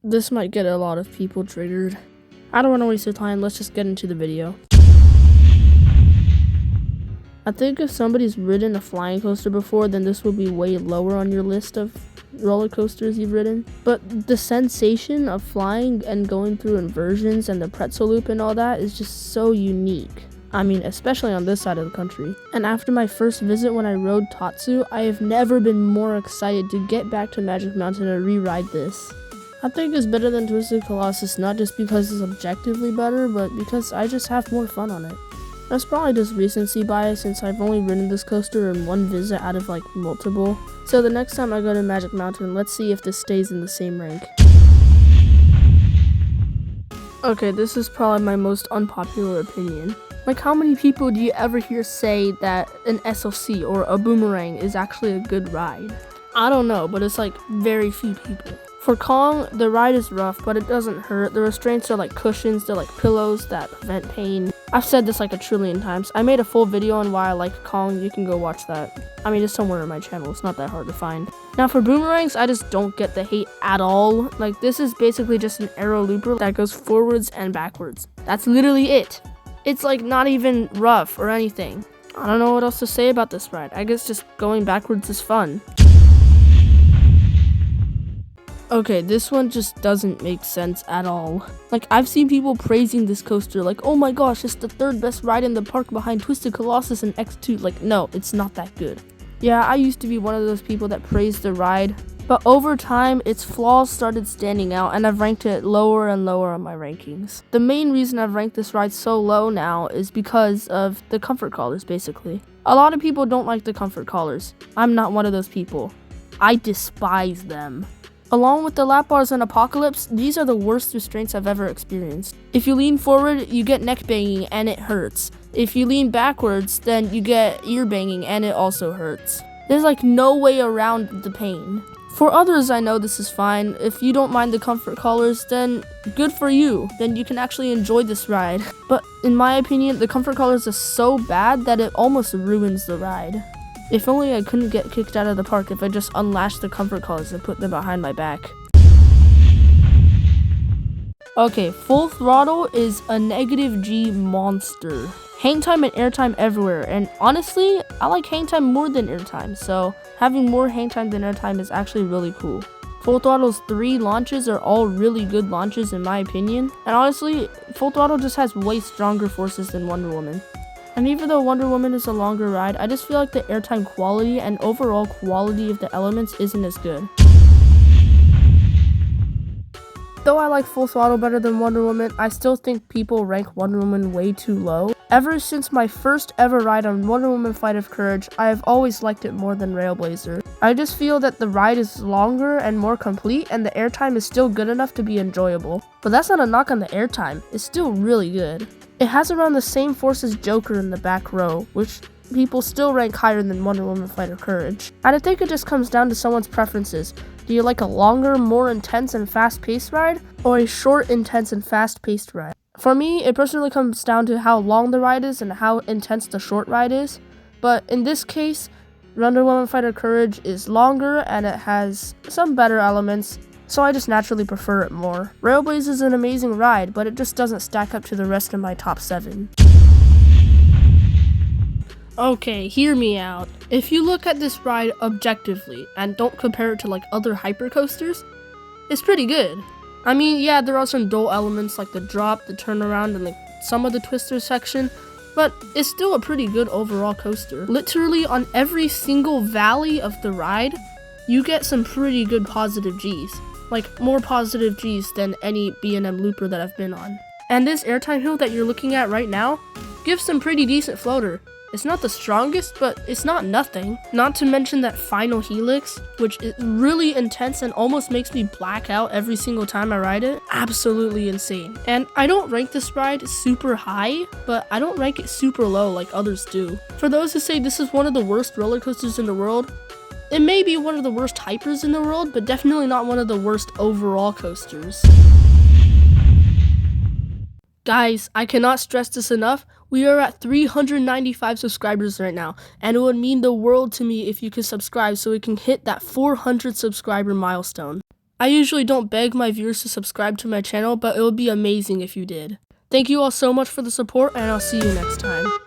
This might get a lot of people triggered. I don't want to waste your time, let's just get into the video. I think if somebody's ridden a flying coaster before, then this will be way lower on your list of roller coasters you've ridden. But the sensation of flying and going through inversions and the pretzel loop and all that is just so unique. I mean, especially on this side of the country. And after my first visit when I rode Tatsu, I have never been more excited to get back to Magic Mountain and re-ride this. I think it's better than Twisted Colossus, not just because it's objectively better, but because I just have more fun on it. That's probably just recency bias since I've only ridden this coaster in one visit out of like multiple. So the next time I go to Magic Mountain, let's see if this stays in the same rank. Okay, this is probably my most unpopular opinion. Like, how many people do you ever hear say that an SLC or a Boomerang is actually a good ride? I don't know, but it's like very few people. For Kong, the ride is rough, but it doesn't hurt. The restraints are like cushions, they're like pillows that prevent pain. I've said this like a trillion times. I made a full video on why I like Kong, you can go watch that. I mean, it's somewhere on my channel, it's not that hard to find. Now for Boomerangs, I just don't get the hate at all. Like, this is basically just an arrow looper that goes forwards and backwards. That's literally it. It's like not even rough or anything. I don't know what else to say about this ride. I guess just going backwards is fun. Okay, this one just doesn't make sense at all. Like, I've seen people praising this coaster like, oh my gosh, it's the third best ride in the park behind Twisted Colossus and X2. Like, no, it's not that good. Yeah, I used to be one of those people that praised the ride, but over time, its flaws started standing out and I've ranked it lower and lower on my rankings. The main reason I've ranked this ride so low now is because of the comfort collars, basically. A lot of people don't like the comfort collars. I'm not one of those people. I despise them. Along with the lap bars and Apocalypse, these are the worst restraints I've ever experienced. If you lean forward, you get neck banging and it hurts. If you lean backwards, then you get ear banging and it also hurts. There's like no way around the pain. For others, I know this is fine. If you don't mind the comfort collars, then good for you. Then you can actually enjoy this ride. But in my opinion, the comfort collars are so bad that it almost ruins the ride. If only I couldn't get kicked out of the park if I just unlashed the comfort collars and put them behind my back. Okay, Full Throttle is a -G monster. Hang time and airtime everywhere, and honestly, I like hang time more than airtime, so having more hang time than airtime is actually really cool. Full Throttle's 3 launches are all really good launches in my opinion, and honestly, Full Throttle just has way stronger forces than Wonder Woman. And even though Wonder Woman is a longer ride, I just feel like the airtime quality and overall quality of the elements isn't as good. Though I like Full Throttle better than Wonder Woman, I still think people rank Wonder Woman way too low. Ever since my first ever ride on Wonder Woman Flight of Courage, I have always liked it more than Railblazer. I just feel that the ride is longer and more complete, and the airtime is still good enough to be enjoyable. But that's not a knock on the airtime, it's still really good. It has around the same force as Joker in the back row, which people still rank higher than Wonder Woman Flight of Courage. And I think it just comes down to someone's preferences. Do you like a longer, more intense and fast-paced ride, or a short, intense and fast-paced ride? For me, it personally comes down to how long the ride is and how intense the short ride is. But in this case, Wonder Woman Flight of Courage is longer and it has some better elements, so I just naturally prefer it more. Railblazer is an amazing ride, but it just doesn't stack up to the rest of my top 7. Okay, hear me out. If you look at this ride objectively and don't compare it to like other hypercoasters, it's pretty good. I mean, yeah, there are some dull elements like the drop, the turnaround, and like some of the twister section, but it's still a pretty good overall coaster. Literally on every single valley of the ride, you get some pretty good positive Gs. Like more positive Gs than any B&M looper that I've been on. And this airtime hill that you're looking at right now gives some pretty decent floater. It's not the strongest, but it's not nothing. Not to mention that final helix, which is really intense and almost makes me black out every single time I ride it. Absolutely insane. And I don't rank this ride super high, but I don't rank it super low like others do. For those who say this is one of the worst roller coasters in the world, it may be one of the worst hypers in the world, but definitely not one of the worst overall coasters. Guys, I cannot stress this enough. We are at 395 subscribers right now, and it would mean the world to me if you could subscribe so we can hit that 400 subscriber milestone. I usually don't beg my viewers to subscribe to my channel, but it would be amazing if you did. Thank you all so much for the support, and I'll see you next time.